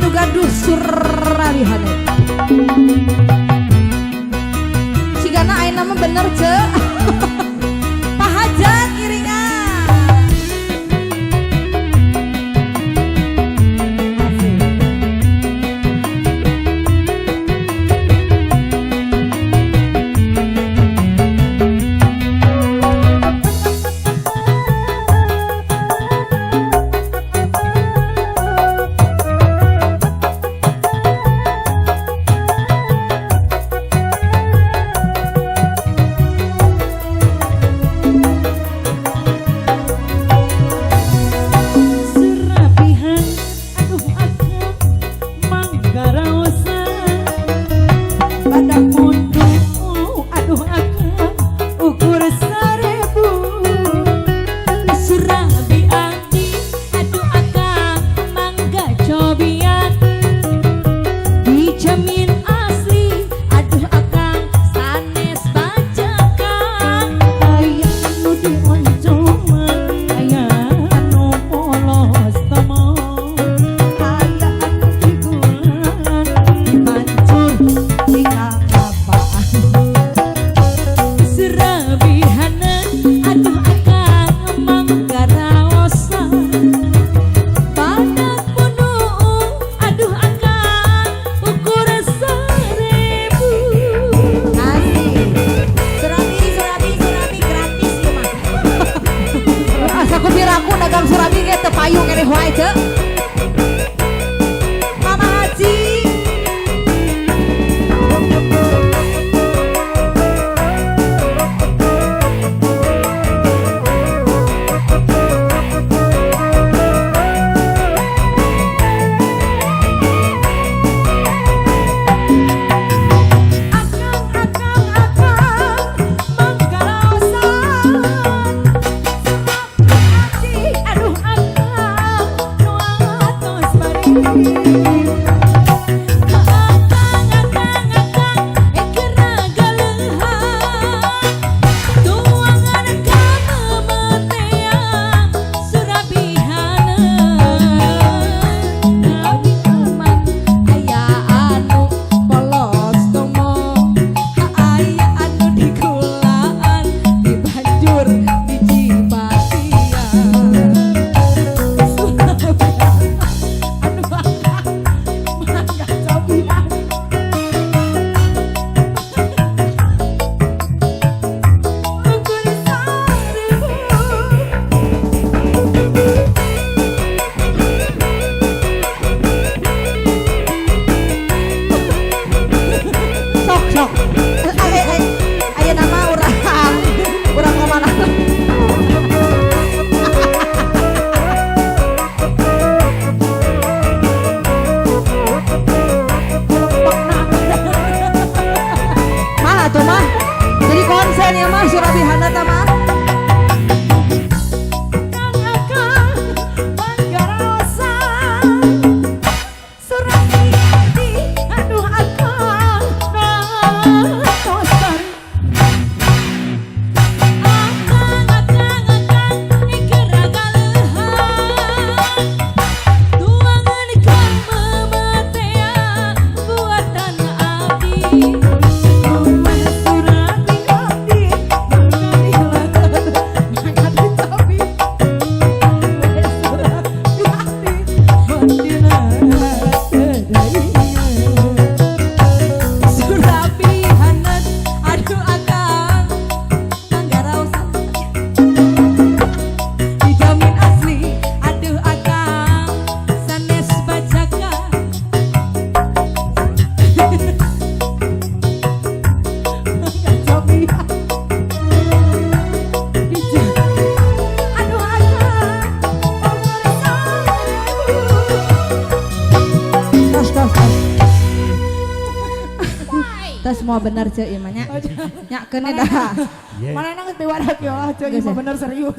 gaduh-gaduh surabihana. Cigana ayeuna mah bener ceu. Pahajat iringan. Surabi ge teu payu keneh wae teu. Mama Haji. Surabihana tama Kang Akang Manggarosa Surabihati aduh Akang Natosar Akang ikira galehan tuangan kang memetea buatan abdi. Semua benar cek ya nya kene dah mana nang teu warak ya cek bener serius.